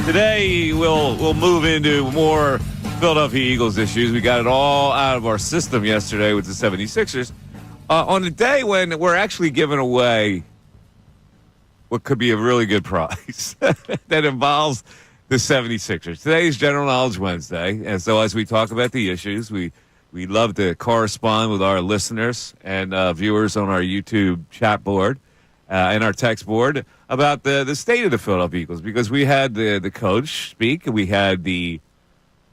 Today, we'll move into more Philadelphia Eagles issues. We got it all out of our system yesterday with the 76ers. On a day when we're actually giving away what could be a really good prize that involves the 76ers. Today is General Knowledge Wednesday, and so as we talk about the issues, we love to correspond with our listeners and viewers on our YouTube chat board and our text board about the state of the Philadelphia Eagles, because we had the coach speak, and we had the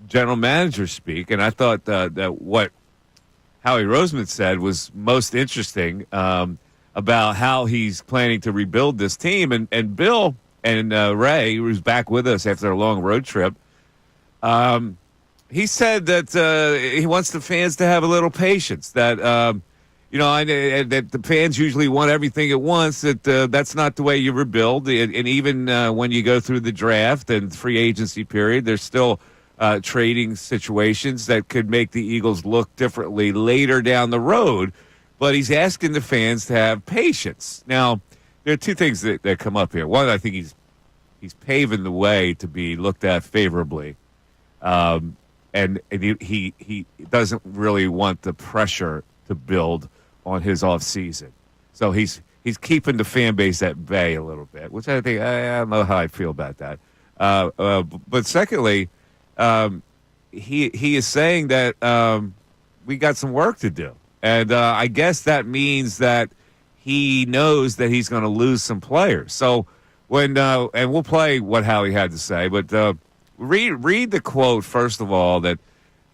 general manager speak, and I thought that what Howie Roseman said was most interesting about how he's planning to rebuild this team. And Bill and Ray, who's back with us after a long road trip, he said that he wants the fans to have a little patience, that that the fans usually want everything at once, that's not the way you rebuild. And even when you go through the draft and free agency period, there's still trading situations that could make the Eagles look differently later down the road. But he's asking the fans to have patience. Now, there are two things that come up here. One, I think he's paving the way to be looked at favorably. And he doesn't really want the pressure to build on his offseason. So he's keeping the fan base at bay a little bit, which I think, I don't know how I feel about that. But secondly, he is saying that we got some work to do. And I guess that means that he knows that he's going to lose some players. So when and we'll play what Howie had to say, but read the quote, first of all, that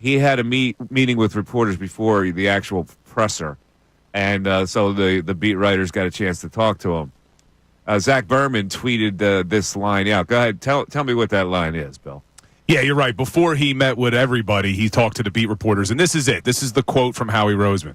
he had a meeting with reporters before the actual presser. And so the beat writers got a chance to talk to him. Zach Berman tweeted this line out. Go ahead. Tell me what that line is, Bill. Yeah, you're right. Before he met with everybody, he talked to the beat reporters, and this is it. This is the quote from Howie Roseman.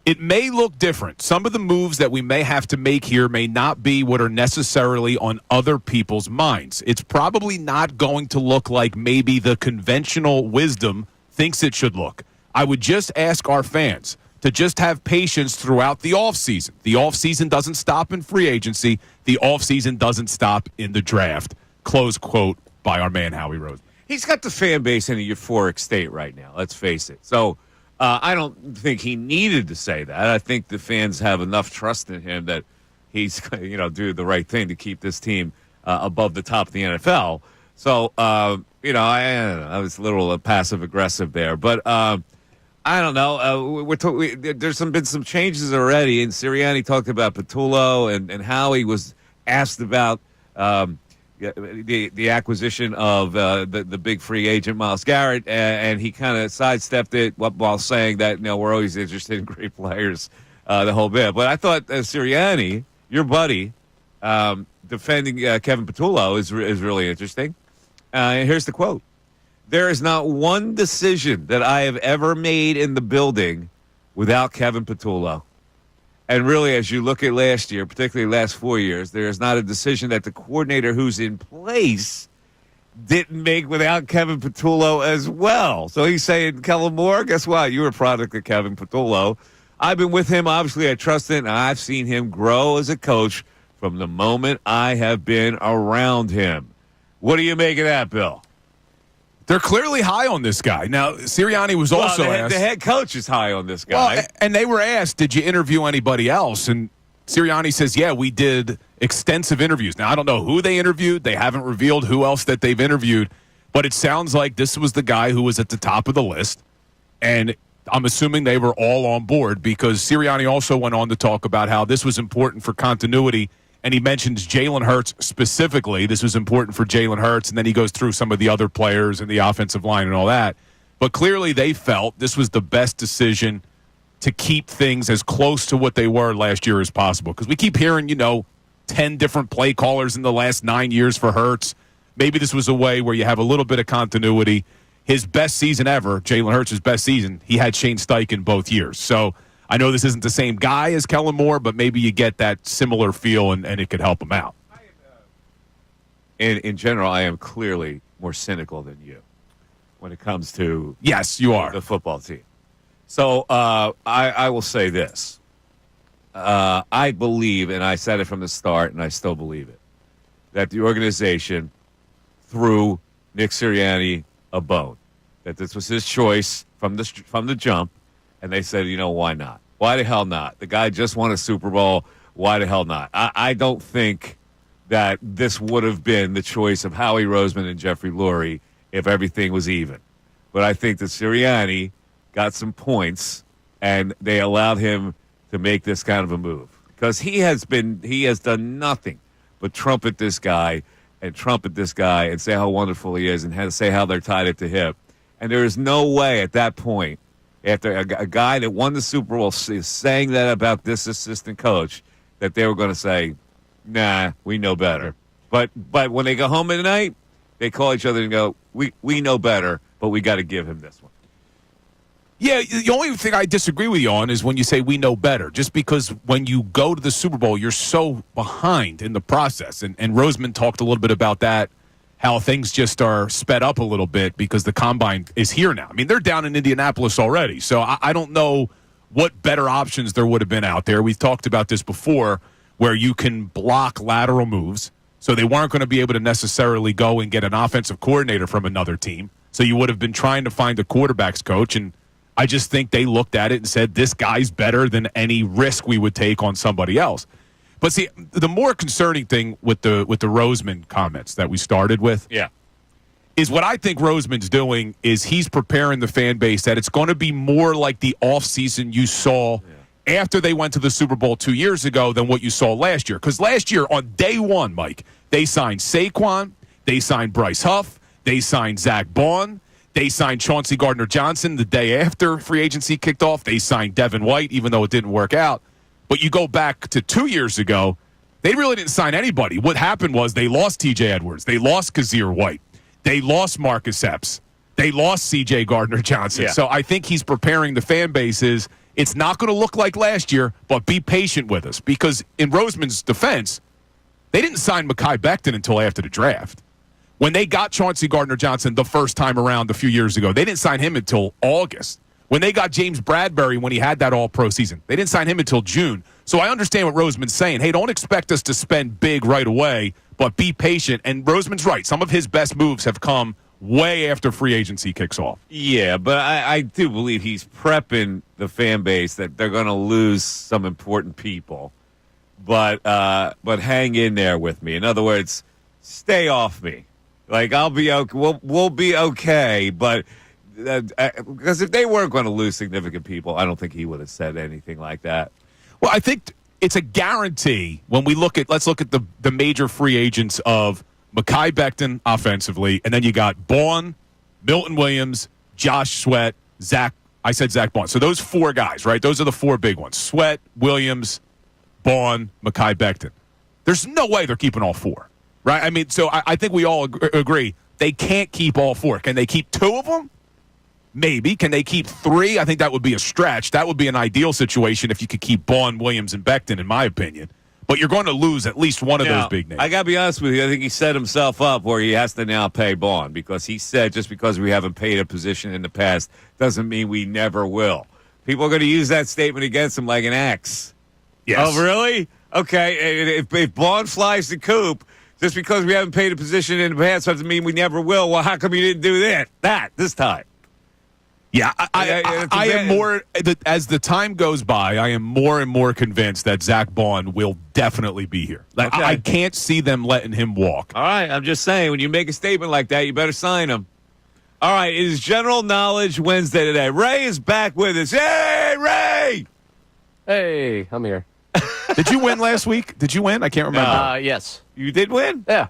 It may look different. Some of the moves that we may have to make here may not be what are necessarily on other people's minds. It's probably not going to look like maybe the conventional wisdom thinks it should look. I would just ask our fans to just have patience throughout the offseason. The offseason doesn't stop in free agency. The offseason doesn't stop in the draft. Close quote by our man Howie Roseman. He's got the fan base in a euphoric state right now, let's face it. So I don't think he needed to say that. I think the fans have enough trust in him that he's do the right thing to keep this team above the top of the NFL. So, I don't know. I was a little passive-aggressive there. But I don't know. There's been some changes already, and Sirianni talked about Patullo, and Howie was asked about the acquisition of the big free agent Myles Garrett, and he kind of sidestepped it while saying that we're always interested in great players, the whole bit. But I thought Sirianni, your buddy, defending Kevin Patullo is really interesting. And here's the quote: "There is not one decision that I have ever made in the building without Kevin Patullo." And really, as you look at last year, particularly the last 4 years, there is not a decision that the coordinator who's in place didn't make without Kevin Patullo as well. So he's saying, Kellen Moore, guess what? You're a product of Kevin Patullo. I've been with him. Obviously, I trust him, and I've seen him grow as a coach from the moment I have been around him. What do you make of that, Bill? They're clearly high on this guy. Now, Sirianni was also asked. The head coach is high on this guy. Well, and they were asked, did you interview anybody else? And Sirianni says, yeah, we did extensive interviews. Now, I don't know who they interviewed. They haven't revealed who else that they've interviewed. But it sounds like this was the guy who was at the top of the list. And I'm assuming they were all on board, because Sirianni also went on to talk about how this was important for continuity. And he mentions Jalen Hurts specifically. This was important for Jalen Hurts. And then he goes through some of the other players in the offensive line and all that. But clearly they felt this was the best decision to keep things as close to what they were last year as possible. Because we keep hearing, 10 different play callers in the last 9 years for Hurts. Maybe this was a way where you have a little bit of continuity. His best season ever, Jalen Hurts' best season, he had Shane Steichen both years. So I know this isn't the same guy as Kellen Moore, but maybe you get that similar feel, and it could help him out. In general, I am clearly more cynical than you when it comes to yes, you are the football team. So I will say this. I believe, and I said it from the start, and I still believe it, that the organization threw Nick Sirianni a bone, that this was his choice from the jump, and they said, why not? Why the hell not? The guy just won a Super Bowl. Why the hell not? I don't think that this would have been the choice of Howie Roseman and Jeffrey Lurie if everything was even. But I think that Sirianni got some points, and they allowed him to make this kind of a move. Because he has done nothing but trumpet this guy and say how wonderful he is and say how they're tied at the hip. And there is no way at that point, after a guy that won the Super Bowl is saying that about this assistant coach, that they were going to say, nah, we know better. But when they go home at night, they call each other and go, we know better, but we got to give him this one. Yeah, the only thing I disagree with you on is when you say we know better, just because when you go to the Super Bowl, you're so behind in the process. And Roseman talked a little bit about that, how things just are sped up a little bit because the Combine is here now. I mean, they're down in Indianapolis already, so I don't know what better options there would have been out there. We've talked about this before, where you can block lateral moves, so they weren't going to be able to necessarily go and get an offensive coordinator from another team. So you would have been trying to find a quarterback's coach, and I just think they looked at it and said, this guy's better than any risk we would take on somebody else. But see, the more concerning thing with the Roseman comments that we started with is what I think Roseman's doing is he's preparing the fan base that it's going to be more like the offseason you saw after they went to the Super Bowl 2 years ago than what you saw last year. Because last year, on day one, Mike, they signed Saquon, they signed Bryce Huff, they signed Zach Bond, they signed Chauncey Gardner-Johnson the day after free agency kicked off. They signed Devin White, even though it didn't work out. But you go back to 2 years ago, they really didn't sign anybody. What happened was they lost T.J. Edwards. They lost Kazir White. They lost Marcus Epps. They lost C.J. Gardner-Johnson. Yeah. So I think he's preparing the fan bases. It's not going to look like last year, but be patient with us. Because in Roseman's defense, they didn't sign Mekhi Becton until after the draft. When they got Chauncey Gardner-Johnson the first time around a few years ago, they didn't sign him until August. When they got James Bradbury when he had that all-pro season, they didn't sign him until June. So I understand what Roseman's saying. Hey, don't expect us to spend big right away, but be patient. And Roseman's right. Some of his best moves have come way after free agency kicks off. Yeah, but I do believe he's prepping the fan base that they're going to lose some important people. But hang in there with me. In other words, stay off me. Like, I'll be okay. We'll be okay, but because if they weren't going to lose significant people, I don't think he would have said anything like that. Well, I think it's a guarantee when we let's look at the major free agents of Mekhi Becton offensively, and then you got Bond, Milton Williams, Josh Sweat, Zach Bond. So those four guys, right? Those are the four big ones. Sweat, Williams, Bond, Mekhi Becton. There's no way they're keeping all four, right? I mean, so I think we all agree they can't keep all four. Can they keep two of them? Maybe. Can they keep three? I think that would be a stretch. That would be an ideal situation if you could keep Bond, Williams, and Becton, in my opinion. But you're going to lose at least one of those big names. I got to be honest with you. I think he set himself up where he has to now pay Bond because he said just because we haven't paid a position in the past doesn't mean we never will. People are going to use that statement against him like an axe. Yes. Oh, really? Okay. If Bond flies the coop, just because we haven't paid a position in the past doesn't mean we never will. Well, how come you didn't do that this time? Yeah, I am more, as the time goes by, I am more and more convinced that Zach Bond will definitely be here. Like, okay. I can't see them letting him walk. All right, I'm just saying, when you make a statement like that, you better sign him. All right, it is General Knowledge Wednesday today. Ray is back with us. Hey, Ray! Hey, I'm here. Did you win last week? Did you win? I can't remember. Yes. You did win? Yeah.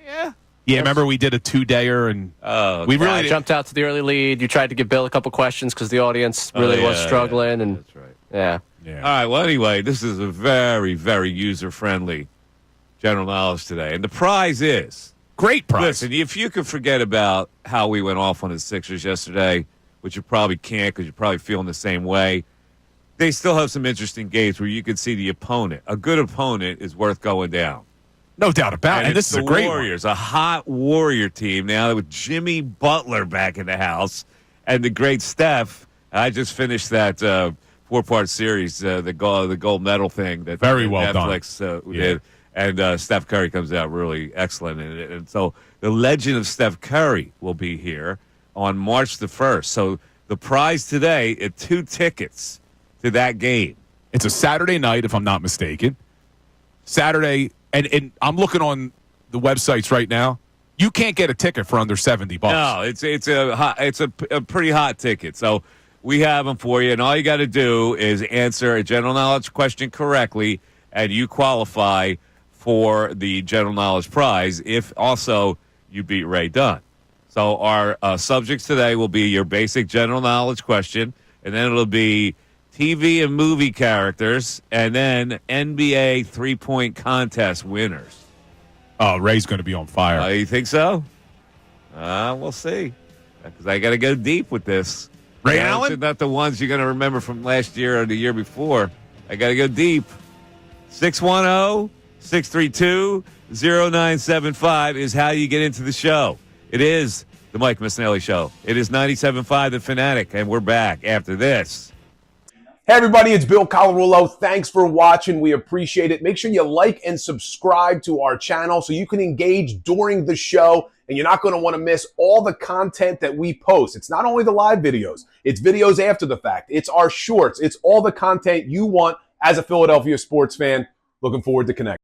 Yeah. Yeah, remember we did a 2-dayer and we really I jumped out to the early lead. You tried to give Bill a couple questions because the audience really was struggling. And that's right. Yeah. All right, well, anyway, this is a very, very user-friendly General Knowledge today. And the prize is... Great prize. Listen, if you could forget about how we went off on the Sixers yesterday, which you probably can't because you're probably feeling the same way, they still have some interesting games where you can see the opponent. A good opponent is worth going down. No doubt about it. And this is a great Warriors, a hot Warrior team now with Jimmy Butler back in the house and the great Steph. I just finished that 4-part series, the gold medal thing that very well Netflix did. And Steph Curry comes out really excellent in it. And so the legend of Steph Curry will be here on March the 1st. So the prize today is 2 tickets to that game. It's a Saturday night, if I'm not mistaken. Saturday, and I'm looking on the websites right now. You can't get a ticket for under $70. No, it's a pretty hot ticket. So we have them for you, and all you got to do is answer a general knowledge question correctly, and you qualify for the general knowledge prize if also you beat Ray Dunn. So our subjects today will be your basic general knowledge question, and then it'll be TV and movie characters, and then NBA three-point contest winners. Oh, Ray's going to be on fire. You think so? We'll see. Because I got to go deep with this. Ray Allen? Not the ones you're going to remember from last year or the year before. I got to go deep. 610-632-0975 is how you get into the show. It is the Mike Missanelli Show. It is 97.5 The Fanatic, and we're back after this. Hey everybody, it's Bill Colarulo. Thanks for watching. We appreciate it. Make sure you like and subscribe to our channel so you can engage during the show, and you're not going to want to miss all the content that we post. It's not only the live videos, it's videos after the fact. It's our shorts. It's all the content you want as a Philadelphia sports fan. Looking forward to connecting.